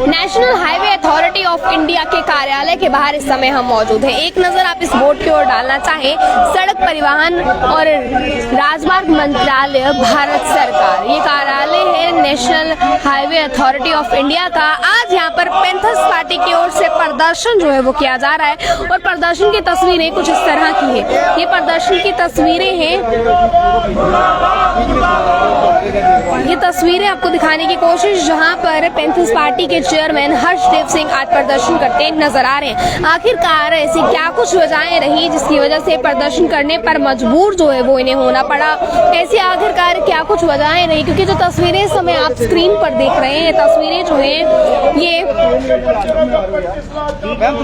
National highway authority of India के कार्यालय के बाहर इस समय हम मौजूद हैं। एक नजर आप इस बोर्ड की ओर डालना चाहें, सड़क परिवहन और राजमार्ग मंत्रालय भारत सरकार, ये कार्यालय है national highway authority of India का। आज यहाँ पर पैंथर्स पार्टी की ओर से प्रदर्शन जो है वो किया जा रहा है और प्रदर्शन की तस्वीरें कुछ इस तरह की है। ये प्रदर्शन की तस्वीरें हैं, ये तस्वीरें आपको दिखाने की कोशिश, जहां पर पैंथर्स पार्टी के चेयरमैन हर्षदेव सिंह आज प्रदर्शन करते नजर आ रहे हैं। आखिरकार ऐसी क्या कुछ वजहें रही जिसकी वजह से प्रदर्शन करने पर मजबूर जो है वो इन्हें होना पड़ा? ऐसी आखिरकार क्या कुछ वजहें रही? क्योंकि जो तस्वीरें इस समय आप स्क्रीन पर देख रहे हैं, तस्वीरें जो है ये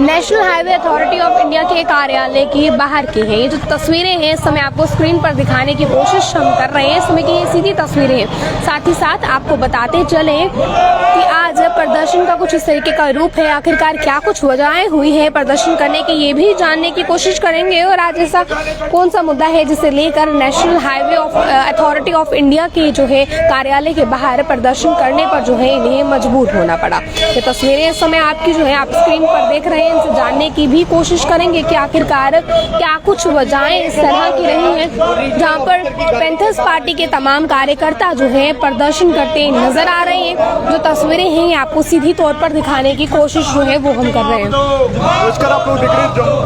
national highway authority of India के कार्यालय के बाहर की है। ये जो तस्वीरें हैं इस समय आपको स्क्रीन पर दिखाने की कोशिश हम कर रहे हैं। इस समय की ये सीधी तस्वीरें हैं। साथ ही साथ आपको बताते चले कि आज प्रदर्शन का कुछ इस तरीके का रूप है। आखिरकार क्या कुछ वजहें हुई है प्रदर्शन करने की, ये भी जानने की कोशिश करेंगे। और आज ऐसा कौन सा मुद्दा है जिसे लेकर national highway authority of India के जो है कार्यालय के बाहर प्रदर्शन करने पर जो है इन्हें मजबूर होना पड़ा। ये तस्वीरें इस समय आपकी जो है आप स्क्रीन पर देख रहे हैं, इनसे जानने की भी कोशिश करेंगे कि आखिरकार क्या कुछ वजहें इस तरह की रही हैं, जहाँ पर पैंथर्स पार्टी के तमाम कार्यकर्ता जो है प्रदर्शन करते नजर आ रहे हैं। जो तस्वीरें हैं आपको सीधी तौर पर दिखाने की कोशिश जो है वो हम कर रहे हैं।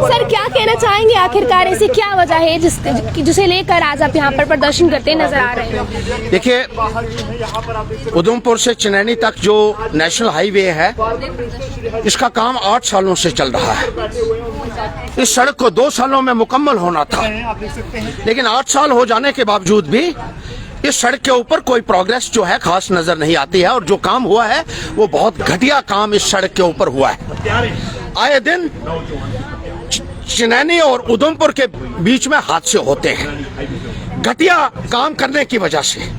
सर, क्या कहना चाहेंगे? आखिरकार ऐसी क्या वजह है जिसे लेकर आज आप यहाँ पर प्रदर्शन करते नजर आ रहे हैं? देखिए, उधमपुर से चनैनी तक जो नेशनल हाईवे है, इसका काम 8 सालों से चल रहा है। इस सड़क को 2 सालों में मुकम्मल होना था, लेकिन 8 साल हो जाने के बावजूद भी इस सड़क के ऊपर कोई प्रोग्रेस जो है खास नजर नहीं आती है। और जो काम हुआ है वो बहुत घटिया काम इस सड़क के ऊपर हुआ है। आए दिन चनैनी और उधमपुर के बीच में हादसे होते हैं घटिया काम करने की वजह से।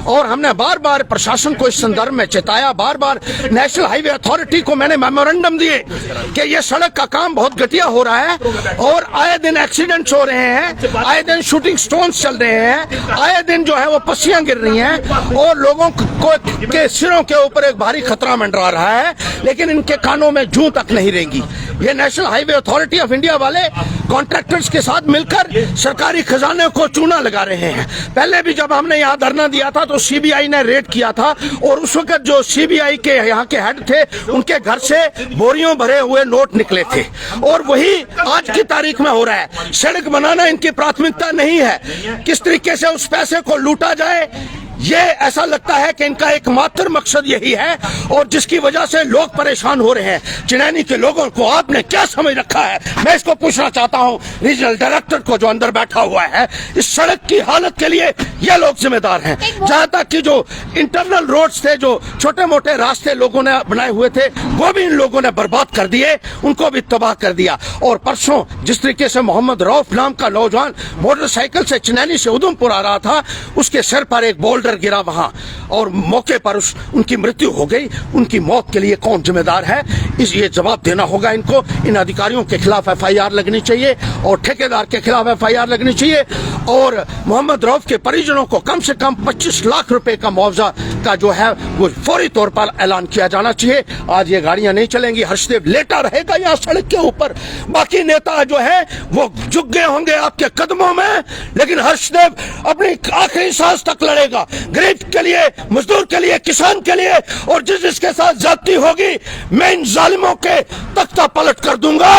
और हमने बार बार प्रशासन को इस संदर्भ में चेताया, बार बार नेशनल हाईवे अथॉरिटी को मैंने मेमोरेंडम दिए कि ये सड़क का काम बहुत घटिया हो रहा है और आए दिन एक्सीडेंट्स हो रहे हैं, आए दिन शूटिंग स्टोन्स चल रहे हैं, आए दिन जो है वो पस्सियां गिर रही हैं और लोगों को के सिरों के ऊपर एक भारी खतरा मंडरा रहा है, लेकिन इनके कानों में जूं तक नहीं रहेंगी। ये national highway authority of India वाले कॉन्ट्रैक्टर्स के साथ मिलकर सरकारी खजाने को चूना लगा रहे हैं। पहले भी जब हमने यहाँ धरना दिया था तो सीबीआई ने रेड किया था और उस वक्त जो सीबीआई के यहाँ के हेड थे उनके घर से बोरियों भरे हुए नोट निकले थे और वही आज की तारीख में हो रहा है। सड़क बनाना इनकी प्राथमिकता नहीं है, किस तरीके से उस पैसे को लूटा जाए ये ऐसा लगता है कि इनका एकमात्र मकसद यही है और जिसकी वजह से लोग परेशान हो रहे हैं। चनैनी के लोगों को आपने क्या समझ रखा है? मैं इसको पूछना चाहता हूं रीजनल डायरेक्टर को जो अंदर बैठा हुआ है। इस सड़क की हालत के लिए ये लोग जिम्मेदार हैं। जहां तक कि जो इंटरनल रोड्स थे, जो छोटे मोटे रास्ते लोगों ने बनाए हुए थे, वो भी इन लोगों ने बर्बाद कर दिए, उनको भी तबाह कर दिया। और परसों जिस तरीके से मोहम्मद रऊफ नाम का नौजवान मोटरसाइकिल से चनैनी से उधमपुर आ रहा था, उसके सिर पर एक बोल्डर गिरा वहां और मौके पर उनकी मृत्यु हो गई। उनकी मौत के लिए कौन जिम्मेदार है? ये जवाब देना होगा इनको। इन अधिकारियों के खिलाफ एफआईआर लगनी चाहिए और ठेकेदार के खिलाफ एफआईआर लगनी चाहिए और मोहम्मद रऊफ के परिजनों को कम से कम 25 लाख रुपए का मुआवजा का जो है वो फौरी तौर पर ऐलान किया जाना चाहिए। आज ये गाड़ियां नहीं चलेंगी, हर्षदेव लेटा रहेगा यहाँ सड़क के ऊपर। बाकी नेता जो है वो झुक गए होंगे आपके कदमों में, लेकिन हर्षदेव अपनी आखिरी सांस तक लड़ेगा गरीब के लिए, मजदूर के लिए, किसान के लिए। और जिसके साथ ज्यादती होगी मैं इन जालिमों के तख्ता पलट कर दूंगा।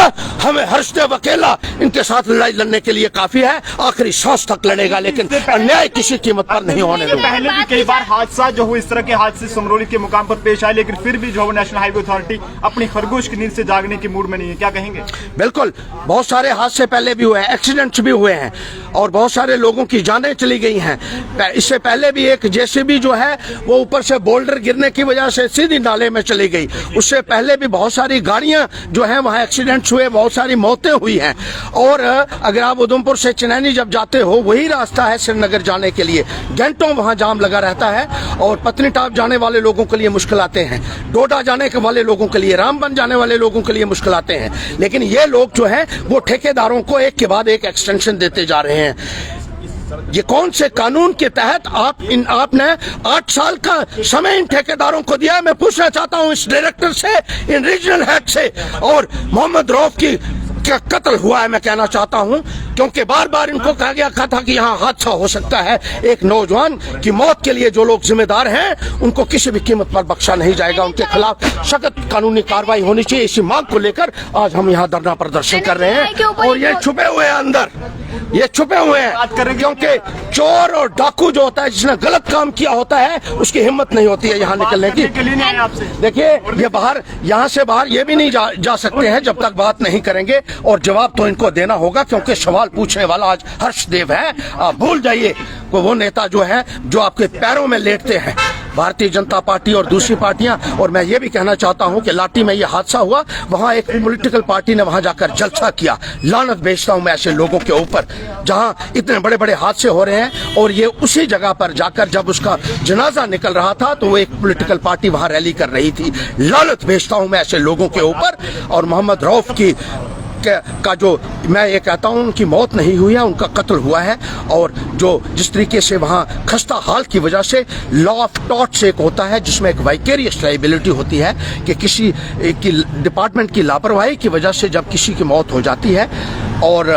हमें हर्षदेव अकेला इनके साथ लड़ाई लड़ने के लिए काफी है, आखिरी सांस तक लड़ेगा, लेकिन अन्याय किसी कीमत पर नहीं होने देगा। पहले भी कई बार हादसा जो हुआ, इस तरह के हादसे समरौली के मुकाम पर पेश आए, लेकिन फिर भी जो नेशनल हाईवे अथॉरिटी अपनी खरगोश की नींद से जागने की मूड में नहीं है, क्या कहेंगे? बिल्कुल, बहुत सारे हादसे पहले भी हुए हैं, एक्सीडेंट्स भी हुए हैं और बहुत सारे लोगों की जानें चली गई हैं। इससे पहले भी एक जेसीबी जो है वो ऊपर से बोल्डर गिरने की वजह से सीधी नाले में चली गई। उससे पहले भी बहुत सारी गाड़ियां जो है वहां एक्सीडेंट्स हुए, बहुत सारी मौतें हुई हैं। और अगर आप उधमपुर से चनैनी जब जाते हो, वही रास्ता है श्रीनगर जाने के लिए, घंटों वहां जाम लगा रहता है और पत्नीटाप जाने वाले लोगों के लिए मुश्किल आते हैं, डोडा जाने वाले लोगों के लिए, रामबन जाने वाले लोगों के लिए मुश्किल आते हैं। लेकिन ये लोग जो है वो ठेकेदारों को एक के बाद एक एक्सटेंशन देते जा रहे हैं। ये कौन से कानून के तहत आपने 8 साल का समय इन ठेकेदारों को दिया? मैं पूछना चाहता हूं इस डायरेक्टर से, इन रीजनल हेड से। और मोहम्मद रऊफ की क्या कत्ल हुआ है मैं कहना चाहता हूं, क्योंकि बार बार इनको कहा गया था कि यहां हादसा हो सकता है। एक नौजवान की मौत के लिए जो लोग जिम्मेदार हैं उनको किसी भी कीमत पर बख्शा नहीं जाएगा। उनके खिलाफ सख्त कानूनी कार्रवाई होनी चाहिए। इसी मांग को लेकर आज हम यहां धरना प्रदर्शन कर रहे हैं। और ये छुपे हुए हैं अंदर, ये छुपे हुए हैं, क्योंकि चोर और डाकू जो होता है, जिसने गलत काम किया होता है, उसकी हिम्मत नहीं होती है यहाँ निकलने की। देखिए ये बाहर, यहाँ से बाहर ये भी नहीं जा सकते हैं जब तक बात नहीं करेंगे, और जवाब तो इनको देना होगा, क्योंकि सवाल पूछने वाला आज हर्षदेव है। आप भूल जाइए वो नेता जो है, जो आपके पैरों में लेटते हैं, भारतीय जनता पार्टी और दूसरी पार्टियां। और मैं ये भी कहना चाहता हूं कि लाठी में ये हादसा हुआ, वहां एक पॉलिटिकल पार्टी ने वहां जाकर जलसा किया। लानत भेजता हूं मैं ऐसे लोगों के ऊपर, जहां इतने बड़े बड़े हादसे हो रहे हैं, और ये उसी जगह पर जाकर जब उसका जनाजा निकल रहा था तो वो एक पॉलिटिकल पार्टी वहां रैली कर रही थी। लानत भेजता हूं मैं ऐसे लोगों के ऊपर। और मोहम्मद रऊफ की का जो मैं ये कहता हूं, उनकी मौत नहीं हुई है, उनका कत्ल हुआ है। और जो जिस तरीके से वहां खस्ता हाल की वजह से लॉ ऑफ टॉर्ट से एक होता है, जिसमें एक वाइकेरियस लायबिलिटी होती है कि किसी की डिपार्टमेंट की लापरवाही की वजह से जब किसी की मौत हो जाती है और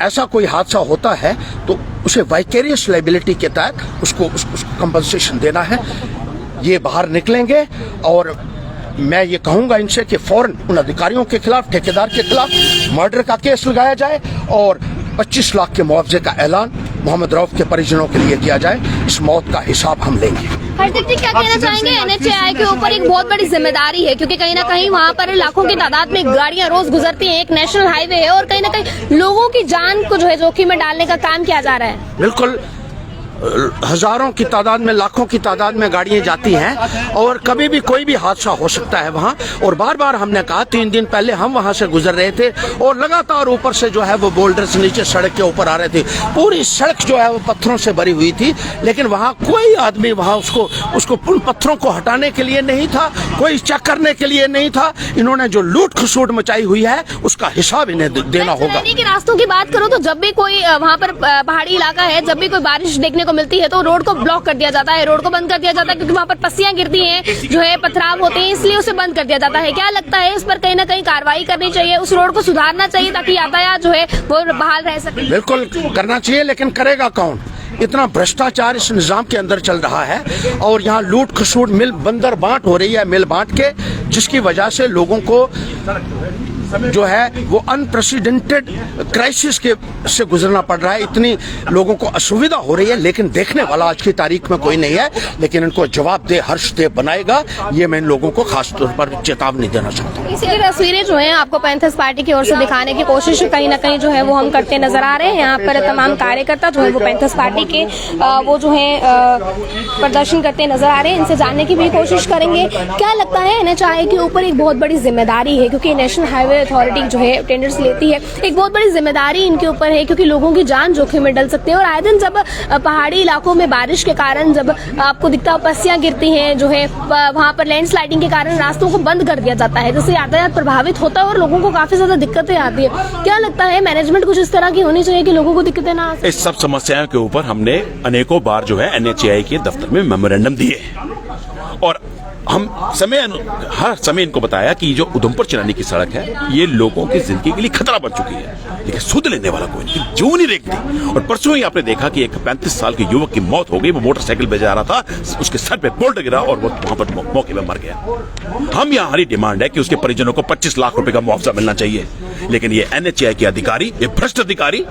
ऐसा कोई हादसा होता है तो उसे वाइकेरियस लायबिलिटी के तहत उसको कंपनसेशन देना है। ये बाहर निकलेंगे और मैं ये कहूंगा इनसे कि फौरन उन अधिकारियों के खिलाफ, ठेकेदार के खिलाफ मर्डर का केस लगाया जाए और 25 लाख के मुआवजे का ऐलान मोहम्मद रऊफ के परिजनों के लिए किया जाए। इस मौत का हिसाब हम लेंगे। हरदीप जी क्या कहना चाहेंगे? NHAI के ऊपर एक बहुत बड़ी जिम्मेदारी है, क्योंकि कहीं ना कहीं वहाँ पर लाखों की तादाद में गाड़ियां रोज गुजरती हैं, एक नेशनल हाईवे है, और कहीं ना कहीं लोगों की जान को जो है जोखिम में डालने का काम किया जा रहा है। बिल्कुल, हजारों की तादाद में, लाखों की तादाद में गाड़ियां जाती हैं और कभी भी कोई भी हादसा हो सकता है वहां। और बार बार हमने कहा, 3 दिन पहले हम वहां से गुजर रहे थे और लगातार ऊपर से जो है वो बोल्डर्स नीचे सड़क के ऊपर आ रहे थे। पूरी सड़क जो है वो पत्थरों से भरी हुई थी, लेकिन वहां कोई आदमी वहां उसको उन पत्थरों को हटाने के लिए नहीं था, कोई चेक करने के लिए नहीं था। इन्होंने जो लूट खसूट मचाई हुई है उसका हिसाब इन्हें देना होगा। रास्तों की बात करो तो जब भी कोई वहाँ पर पहाड़ी इलाका है, जब भी कोई बारिश देखने मिलती है तो रोड को ब्लॉक कर दिया जाता है, रोड को बंद कर दिया जाता है, क्योंकि वहाँ पर पस्सियां गिरती हैं, जो है पथराव होते हैं, इसलिए उसे बंद कर दिया जाता है। क्या लगता है इस पर कहीं ना कहीं कार्रवाई करनी चाहिए, उस रोड को सुधारना चाहिए ताकि यातायात जो है वो बहाल रह सके? बिल्कुल करना चाहिए, लेकिन करेगा कौन? इतना भ्रष्टाचार इस निजाम के अंदर चल रहा है और यहाँ लूट खसूट, मिल बंदर बांट हो रही है, मिल बांट के, जिसकी वजह से लोगों को जो है वो अनप्रेसिडेंटेड क्राइसिस के से गुजरना पड़ रहा है। इतनी लोगों को असुविधा हो रही है, लेकिन देखने वाला आज की तारीख में कोई नहीं है। लेकिन इनको जवाब दे हर्षदेव बनाएगा, ये मैं इन लोगों को खास तौर पर चेतावनी देना चाहता हूँ। इसी तस्वीरें जो है आपको पैंथर्स पार्टी की ओर से दिखाने की कोशिश कहीं ना कहीं जो है वो हम करते नजर आ रहे हैं। यहाँ पर तमाम कार्यकर्ता जो है वो पैंथर्स पार्टी के वो जो है प्रदर्शन करते नजर आ रहे हैं। इनसे जानने की भी कोशिश करेंगे क्या लगता है NHAI के ऊपर एक बहुत बड़ी जिम्मेदारी है, क्योंकि नेशनल हाईवे अथॉरिटी जो है टेंडर्स लेती है, एक बहुत बड़ी जिम्मेदारी इनके ऊपर है, क्योंकि लोगों की जान जोखिम में डल सकती है। और आए दिन जब पहाड़ी इलाकों में बारिश के कारण जब आपको दिखता है पस्सियां गिरती हैं, जो है वहां पर लैंडस्लाइडिंग के कारण रास्तों को बंद कर दिया जाता है, जिससे यातायात प्रभावित होता है और लोगों को काफी ज्यादा दिक्कतें आती है। क्या लगता है मैनेजमेंट कुछ इस तरह की होनी चाहिए कि लोगों को दिक्कतें ना आए? इस सब समस्याओं के ऊपर हमने अनेकों बार जो है NHAI के दफ्तर में मेमोरेंडम दिए और हम हर समय इनको बताया कि जो उधमपुर चिरानी की सड़क है ये लोगों की जिंदगी के लिए खतरा बन चुकी है, लेकिन सुध लेने वाला कोई नहीं, जो नहीं रेखती। और परसों ही आपने देखा कि एक 35 साल के युवक की मौत हो गई, वो मोटरसाइकिल पे जा रहा था, उसके सर पे बोल्ट गिरा और वो वहां पर मौके पे मर गया। हम यहाँ हमारी डिमांड है कि उसके परिजनों को 25 लाख रुपए का मुआवजा मिलना चाहिए, लेकिन ये NHAI के अधिकारी, ये भ्रष्ट अधिकारी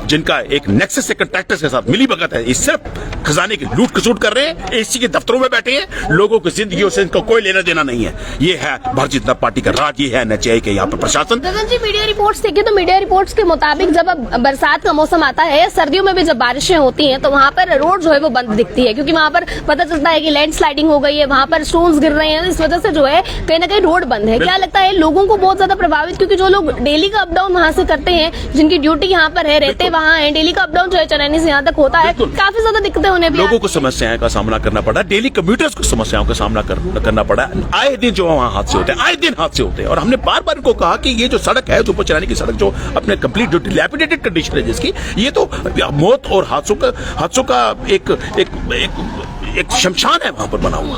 जिनका एक नेक्सस से कॉन्ट्रैक्टर्स के साथ मिली भगत है, ये सिर्फ खजाने की लूट खसूट कर रहे हैं, एसी के दफ्तरों में बैठे हैं, लोगों की जिंदगियों से इनको कोई लेना देना नहीं है। ये है भारतीय जनता पार्टी का राज, ये है NHAI के यहाँ पर प्रशासन। गगन जी, मीडिया रिपोर्ट्स देखें तो मीडिया रिपोर्ट्स के मुताबिक जब बरसात का मौसम आता है, सर्दियों में भी जब बारिशें होती हैं तो वहाँ पर रोड जो है वो बंद दिखती है, क्योंकि वहाँ पर पता चलता है कि लैंडस्लाइडिंग हो गई है, वहाँ पर स्टोन्स गिर रहे हैं, इस वजह से जो है कहीं ना कहीं रोड बंद है। क्या लगता है लोगों को बहुत ज्यादा प्रभावित, क्योंकि जो लोग डेली का अप डाउन वहाँ से करते हैं, जिनकी ड्यूटी यहाँ पर है, रहते वहाँ है, डेली का अप डाउन जो है चनैनी से यहाँ तक होता है, काफी ज्यादा दिक्कतें होने, लोगों को समस्याओं का सामना करना पड़ा, डेली कम्यूटर्स को समस्याओं का सामना करना पड़ा है। आए दिन जो वहाँ हादसे होते हैं, आए दिन हादसे होते हैं। और हमने बार बार इनको कहा कि ये जो सड़क है, ऊपर चलाने की सड़क, जो अपने कंप्लीट जो डिलैपिडेटेड कंडीशन है जिसकी, ये तो मौत और हादसों का एक शमशान है वहां पर बना हुआ,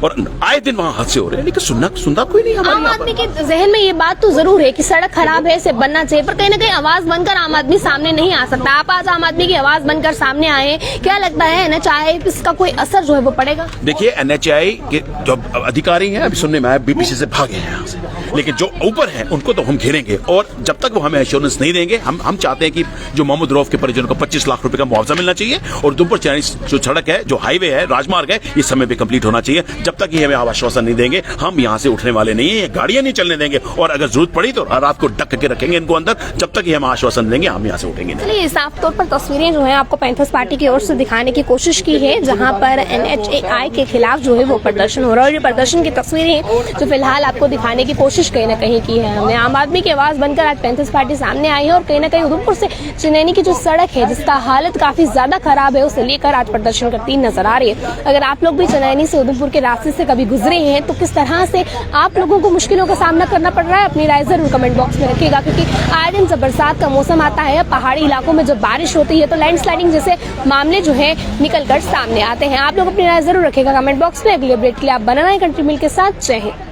और आए दिन वहां हादसे हो रहे हैं, लेकिन सुनता कोई नहीं हमारे आम यहाँ आदमी पर। के जहन में ये बात तो जरूर है कि सड़क खराब है, इसे बनना चाहिए, पर कहीं ना कहीं आवाज बनकर आम आदमी सामने नहीं आ सकता। आप आज आम आदमी की आवाज बनकर सामने आए, क्या लगता है NHAI इसका कोई असर जो है वो पड़ेगा? देखिए, NHAI के जो अधिकारी हैं, अभी सुनने में आया BPC से भागे हैं यहाँ से, लेकिन जो ऊपर हैं उनको तो हम घेरेंगे, और जब तक वो हमें एश्योरेंस नहीं देंगे, हम चाहते हैं कि जो मोहम्मद रऊफ के परिजनों को 25 लाख रुपए का मुआवजा मिलना चाहिए, और उधमपुर चेन्नई जो सड़क है, जो हाईवे है, राजमार्ग है, ये समय पे कंप्लीट होना चाहिए। जब तक ये हमें आश्वासन नहीं देंगे, हम यहाँ से उठने वाले नहीं है, ये गाड़ियां नहीं चलने देंगे, और अगर जरूरत पड़ी तो रात को ढक के रखेंगे इनको अंदर। जब तक ये हम आश्वासन देंगे, हम यहाँ से उठेंगे नहीं। चलिए, साफ तौर पर तस्वीरें जो है आपको पैंथर्स पार्टी की ओर से दिखाने की कोशिश की है, जहां पर NHAI के खिलाफ जो है वो प्रदर्शन हो रहा है, और ये प्रदर्शन की तस्वीरें जो फिलहाल आपको दिखाने की कोशिश कहीं ना कहीं की है हमने। आम आदमी की आवाज बनकर आज पैंथर्स पार्टी सामने आई है, और कहीं ना कहीं उधमपुर से चनैनी की जो सड़क है, जिसका हालत काफी ज्यादा खराब है, उसे लेकर आज प्रदर्शन करती नजर आ रही है। अगर आप लोग भी चनैनी से उधमपुर के रास्ते से कभी गुजरे हैं तो किस तरह से आप लोगों को मुश्किलों का सामना करना पड़ रहा है, अपनी राय जरूर कमेंट बॉक्स में रखिएगा, क्योंकि आए दिन जब बरसात का मौसम आता है, पहाड़ी इलाकों में जब बारिश होती है तो लैंडस्लाइडिंग जैसे मामले जो है निकल कर सामने आते हैं। आप लोग अपनी राय जरूर रखिएगा कमेंट बॉक्स में। अगले अपडेट के लिए आप बना रहे कंट्री मिल के साथ। जय हिंद।